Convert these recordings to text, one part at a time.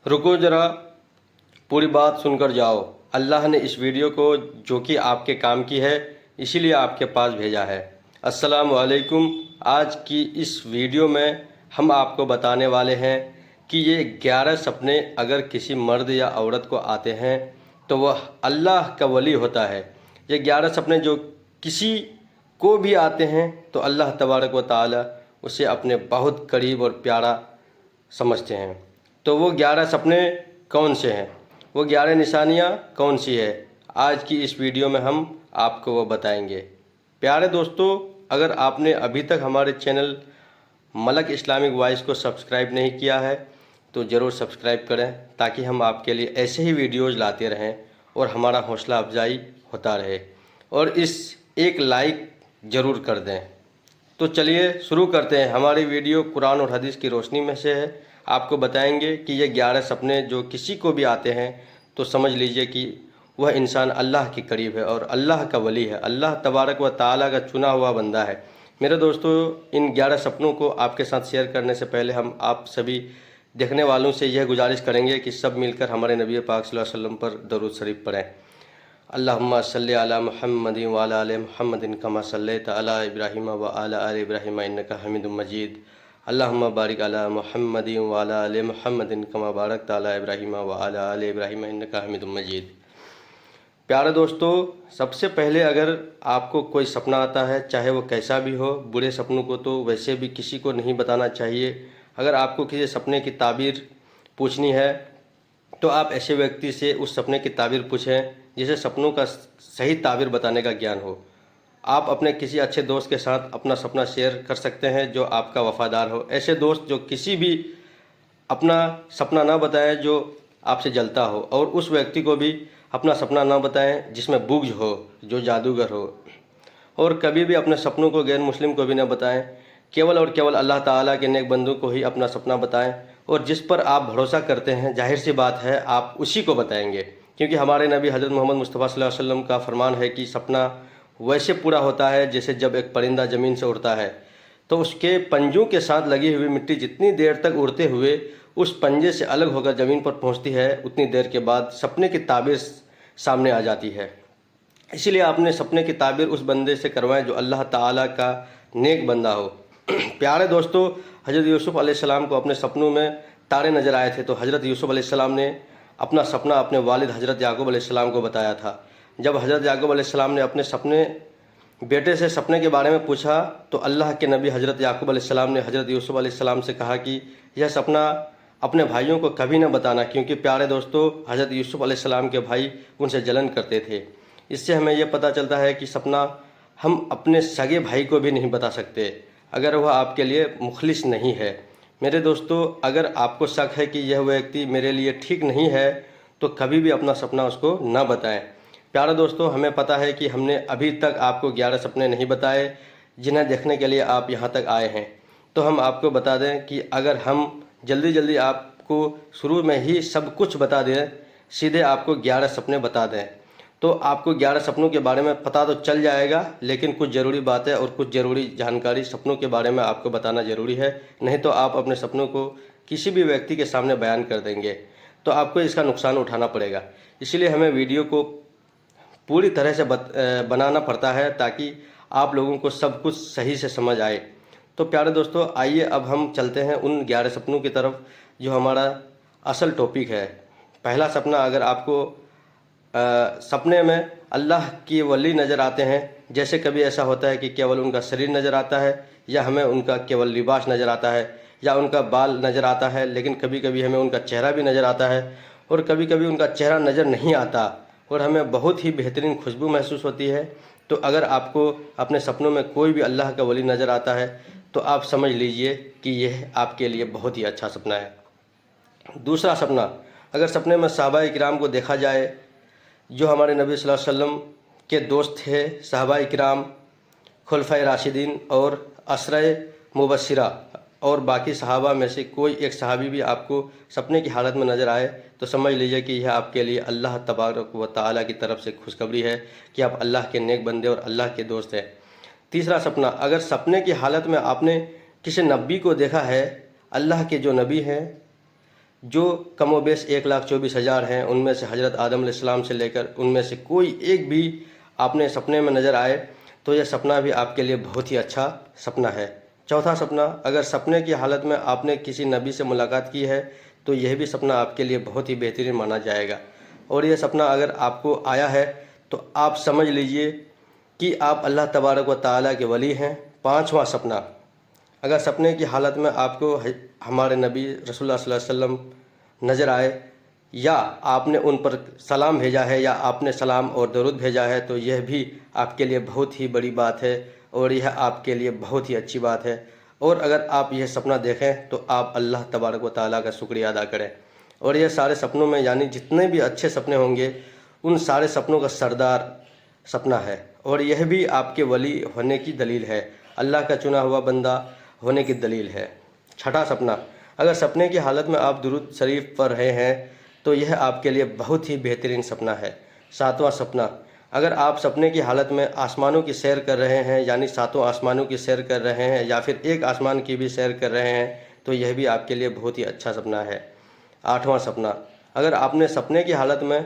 رکو ذرا، پوری بات سن کر جاؤ۔ اللہ نے اس ویڈیو کو جو کہ آپ کے کام کی ہے اسی لیے آپ کے پاس بھیجا ہے۔ السلام علیکم۔ آج کی اس ویڈیو میں ہم آپ کو بتانے والے ہیں کہ یہ 11 سپنے اگر کسی مرد یا عورت کو آتے ہیں تو وہ اللہ کا ولی ہوتا ہے۔ یہ 11 سپنے جو کسی کو بھی آتے ہیں تو اللہ تبارک و تعالی اسے اپنے بہت قریب اور پیارا سمجھتے ہیں۔ تو وہ 11 سپنے کون سے ہیں، وہ 11 نشانیاں کون سی ہے، آج کی اس ویڈیو میں ہم آپ کو وہ بتائیں گے۔ پیارے دوستو، اگر آپ نے ابھی تک ہمارے چینل ملک اسلامک وائس کو سبسکرائب نہیں کیا ہے تو ضرور سبسکرائب کریں تاکہ ہم آپ کے لیے ایسے ہی ویڈیوز لاتے رہیں اور ہمارا حوصلہ افزائی ہوتا رہے، اور ایک لائک ضرور کر دیں۔ تو چلیے شروع کرتے ہیں۔ ہماری ویڈیو قرآن اور حدیث کی روشنی میں سے ہے۔ آپ کو بتائیں گے کہ یہ 11 سپنے جو کسی کو بھی آتے ہیں تو سمجھ لیجئے کہ وہ انسان اللہ کے قریب ہے اور اللہ کا ولی ہے، اللہ تبارک و تعالیٰ کا چنا ہوا بندہ ہے۔ میرے دوستو، ان 11 سپنوں کو آپ کے ساتھ شیئر کرنے سے پہلے ہم آپ سبھی دیکھنے والوں سے یہ گزارش کریں گے کہ سب مل کر ہمارے نبی پاک صلی اللہ علیہ وسلم پر درود شریف پڑھیں۔ اللہم صلی علی محمد وعلی آل محمد کما صلیت علی ابراہیم وعلی آل ابراہیم انک حمید مجید۔ اللہم بارک علی محمد وعلی آل محمد کما بارکت علی ابراہیم وعلی آل ابراہیم انک حمید مجید۔ پیارے دوستو، سب سے پہلے اگر آپ کو کوئی سپنا آتا ہے، چاہے وہ کیسا بھی ہو، برے سپنوں کو تو ویسے بھی کسی کو نہیں بتانا چاہیے۔ اگر آپ کو کسی سپنے کی تعبیر پوچھنی ہے تو آپ ایسے ویکتی سے اس سپنے کی تعبیر پوچھیں جسے سپنوں کا صحیح تعبیر بتانے کا گیان ہو۔ آپ اپنے کسی اچھے دوست کے ساتھ اپنا سپنا شیئر کر سکتے ہیں جو آپ کا وفادار ہو۔ ایسے دوست جو کسی بھی اپنا سپنا نہ بتائیں جو آپ سے جلتا ہو، اور اس ویکتی کو بھی اپنا سپنا نہ بتائیں جس میں بغض ہو، جو جادوگر ہو، اور کبھی بھی اپنے سپنوں کو غیر مسلم کو بھی نہ بتائیں۔ کیول اور کیول اللہ تعالیٰ کے نیک بندوں کو ہی اپنا سپنا بتائیں، اور جس پر آپ بھروسہ کرتے ہیں ظاہر سی بات ہے آپ اسی کو بتائیں گے، کیونکہ ہمارے نبی حضرت محمد مصطفیٰ صلی اللہ علیہ وسلم کا فرمان ہے کہ سپنا ویسے پورا ہوتا ہے جیسے جب ایک پرندہ زمین سے اڑتا ہے تو اس کے پنجوں کے ساتھ لگی ہوئی مٹی جتنی دیر تک اڑتے ہوئے اس پنجے سے الگ ہو کر زمین پر پہنچتی ہے، اتنی دیر کے بعد سپنے کی تعبیر سامنے آ جاتی ہے۔ اسی لیے آپ نے سپنے کی تعبیر اس بندے سے کروائیں جو اللہ تعالیٰ کا نیک بندہ ہو۔ پیارے دوستو، حضرت یوسف علیہ السلام کو اپنے سپنوں میں تارے نظر آئے تھے، تو حضرت یوسف علیہ السلام نے اپنا سپنا اپنے والد حضرت یعقوب علیہ السلام کو بتایا تھا۔ جب حضرت یعقوب علیہ السلام نے اپنے بیٹے سے سپنے کے بارے میں پوچھا تو اللہ کے نبی حضرت یعقوب علیہ السلام نے حضرت یوسف علیہ السلام سے کہا کہ یہ سپنا اپنے بھائیوں کو کبھی نہ بتانا، کیونکہ پیارے دوستو حضرت یوسف علیہ السلام کے بھائی ان سے جلن کرتے تھے۔ اس سے ہمیں یہ پتہ چلتا ہے کہ سپنا ہم اپنے سگے بھائی کو بھی نہیں بتا سکتے اگر وہ آپ کے لیے مخلص نہیں ہے۔ میرے دوستو، اگر آپ کو شک ہے کہ یہ ویکتی میرے لیے ٹھیک نہیں ہے تو کبھی بھی اپنا سپنا اس کو نہ بتائیں۔ پیارے دوستو، ہمیں پتہ ہے کہ ہم نے ابھی تک آپ کو 11 سپنے نہیں بتائے جنہیں دیکھنے کے لیے آپ یہاں تک آئے ہیں، تو ہم آپ کو بتا دیں کہ اگر ہم جلدی آپ کو شروع میں ہی سب کچھ بتا دیں، سیدھے آپ کو 11 سپنے بتا دیں، تو آپ کو 11 سپنوں کے بارے میں پتہ تو چل جائے گا، لیکن کچھ ضروری باتیں اور کچھ ضروری جانکاری سپنوں کے بارے میں آپ کو بتانا ضروری ہے، نہیں تو آپ اپنے سپنوں کو کسی بھی ویکتی کے سامنے بیان کر دیں گے تو آپ کو اس کا نقصان اٹھانا پڑے گا۔ اسی لیے ہمیں ویڈیو کو پوری طرح سے بنانا پڑتا ہے تاکہ آپ لوگوں کو سب کچھ صحیح سے سمجھ آئے۔ تو پیارے دوستو، آئیے اب ہم چلتے ہیں ان 11 سپنوں کی طرف جو ہمارا اصل ٹاپک ہے۔ پہلا سپنا، اگر آپ کو سپنے میں اللہ کی ولی نظر آتے ہیں، جیسے کبھی ایسا ہوتا ہے کہ کیول ان کا شریر نظر آتا ہے، یا ہمیں ان کا کیول لباس نظر آتا ہے، یا ان کا بال نظر آتا ہے، لیکن کبھی کبھی ہمیں ان کا چہرہ بھی نظر آتا ہے، اور کبھی کبھی ان کا چہرہ نظر نہیں آتا اور ہمیں بہت ہی بہترین خوشبو محسوس ہوتی ہے، تو اگر آپ کو اپنے سپنوں میں کوئی بھی اللہ کا ولی نظر آتا ہے تو آپ سمجھ لیجئے کہ یہ آپ کے لیے بہت ہی اچھا سپنا ہے۔ دوسرا سپنا، اگر سپنے میں صحابہ کرام کو دیکھا جائے جو ہمارے نبی صلی اللہ علیہ وسلم کے دوست تھے، صحابہ کرام، خلفائے راشدین اور عشرہ مبشرہ اور باقی صحابہ میں سے کوئی ایک صحابی بھی آپ کو سپنے کی حالت میں نظر آئے تو سمجھ لیجئے کہ یہ آپ کے لیے اللہ تبارک و تعالیٰ کی طرف سے خوشخبری ہے کہ آپ اللہ کے نیک بندے اور اللہ کے دوست ہیں۔ تیسرا سپنا، اگر سپنے کی حالت میں آپ نے کسی نبی کو دیکھا ہے، اللہ کے جو نبی ہیں جو کم و بیش 1,24,000 ہیں، ان میں سے حضرت آدم علیہ السلام سے لے کر ان میں سے کوئی ایک بھی آپ نے سپنے میں نظر آئے تو یہ سپنا بھی آپ کے لیے بہت ہی اچھا سپنا ہے۔ چوتھا سپنا، اگر سپنے کی حالت میں آپ نے کسی نبی سے ملاقات کی ہے تو یہ بھی سپنا آپ کے لیے بہت ہی بہترین مانا جائے گا، اور یہ سپنا اگر آپ کو آیا ہے تو آپ سمجھ لیجئے کہ آپ اللہ تبارک و تعالیٰ کے ولی ہیں۔ پانچواں سپنا، اگر سپنے کی حالت میں آپ کو ہمارے نبی رسول اللہ صلی اللہ علیہ وسلم نظر آئے یا آپ نے ان پر سلام بھیجا ہے یا آپ نے سلام اور درود بھیجا ہے تو یہ بھی آپ کے لیے بہت ہی بڑی بات ہے، اور یہ آپ کے لیے بہت ہی اچھی بات ہے۔ اور اگر آپ یہ سپنا دیکھیں تو آپ اللہ تبارک و تعالیٰ کا شکریہ ادا کریں، اور یہ سارے سپنوں میں یعنی جتنے بھی اچھے سپنے ہوں گے ان سارے سپنوں کا سردار سپنا ہے، اور یہ بھی آپ کے ولی ہونے کی دلیل ہے، اللہ کا چنا ہوا بندہ ہونے کی دلیل ہے۔ چھٹا سپنا، اگر سپنے کی حالت میں آپ درود شریف پڑھ رہے ہیں تو یہ آپ کے لیے بہت ہی بہترین سپنا ہے۔ ساتواں سپنا، اگر آپ سپنے کی حالت میں آسمانوں کی سیر کر رہے ہیں یعنی ساتوں آسمانوں کی سیر کر رہے ہیں یا پھر ایک آسمان کی بھی سیر کر رہے ہیں تو یہ بھی آپ کے لیے بہت ہی اچھا سپنا ہے۔ آٹھواں سپنا، اگر آپ نے سپنے کی حالت میں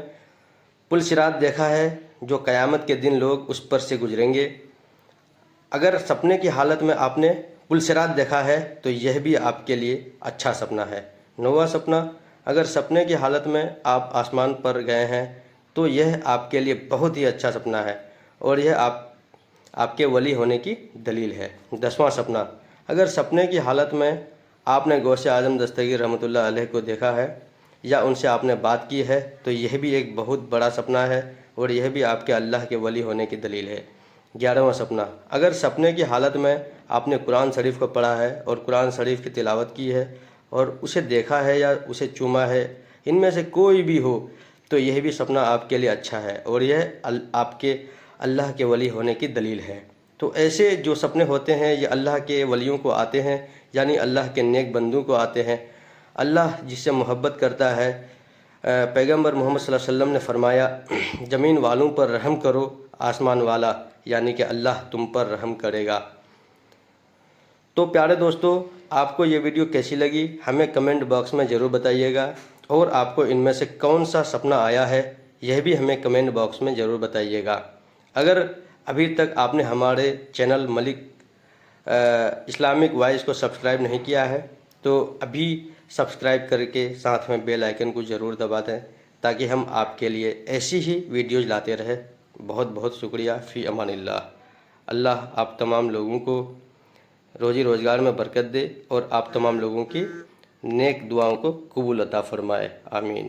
پل صراط دیکھا ہے جو قیامت کے دن لوگ اس پر سے گزریں گے، اگر سپنے کی حالت میں آپ نے پل صراط دیکھا ہے تو یہ بھی آپ کے لیے اچھا سپنا ہے۔ نواں سپنا، اگر سپنے کی حالت میں آپ آسمان پر گئے ہیں تو یہ آپ کے لیے بہت ہی اچھا سپنا ہے، اور یہ آپ کے ولی ہونے کی دلیل ہے۔ دسواں سپنا، اگر سپنے کی حالت میں آپ نے غوث اعظم دستگیر رحمۃ اللہ علیہ کو دیکھا ہے یا ان سے آپ نے بات کی ہے تو یہ بھی ایک بہت بڑا سپنا ہے، اور یہ بھی آپ کے اللہ کے ولی ہونے کی دلیل ہے۔ 11واں سپنا، اگر سپنے کی حالت میں آپ نے قرآن شریف کو پڑھا ہے اور قرآن شریف کی تلاوت کی ہے اور اسے دیکھا ہے یا اسے چوما ہے، ان میں سے کوئی بھی ہو تو یہ بھی سپنا آپ کے لیے اچھا ہے، اور یہ آپ کے اللہ کے ولی ہونے کی دلیل ہے۔ تو ایسے جو سپنے ہوتے ہیں یہ اللہ کے ولیوں کو آتے ہیں، یعنی اللہ کے نیک بندوں کو آتے ہیں۔ اللہ جس سے محبت کرتا ہے، پیغمبر محمد صلی اللہ علیہ وسلم نے فرمایا، زمین والوں پر رحم کرو، آسمان والا یعنی کہ اللہ تم پر رحم کرے گا۔ تو پیارے دوستو، آپ کو یہ ویڈیو کیسی لگی ہمیں کمنٹ باکس میں ضرور بتائیے گا، اور آپ کو ان میں سے کون سا سپنا آیا ہے یہ بھی ہمیں کمنٹ باکس میں ضرور بتائیے گا۔ اگر ابھی تک آپ نے ہمارے چینل ملک اسلامک وائس کو سبسکرائب نہیں کیا ہے تو ابھی سبسکرائب کر کے ساتھ میں بیل آئیکن کو ضرور دبا دیں تاکہ ہم آپ کے لیے ایسی ہی ویڈیوز لاتے رہے۔ بہت بہت شکریہ۔ فی امان اللہ۔ اللہ آپ تمام لوگوں کو روزی روزگار میں برکت دے اور آپ تمام لوگوں کی نیک دعاؤں کو قبول عطا فرمائے۔ آمین۔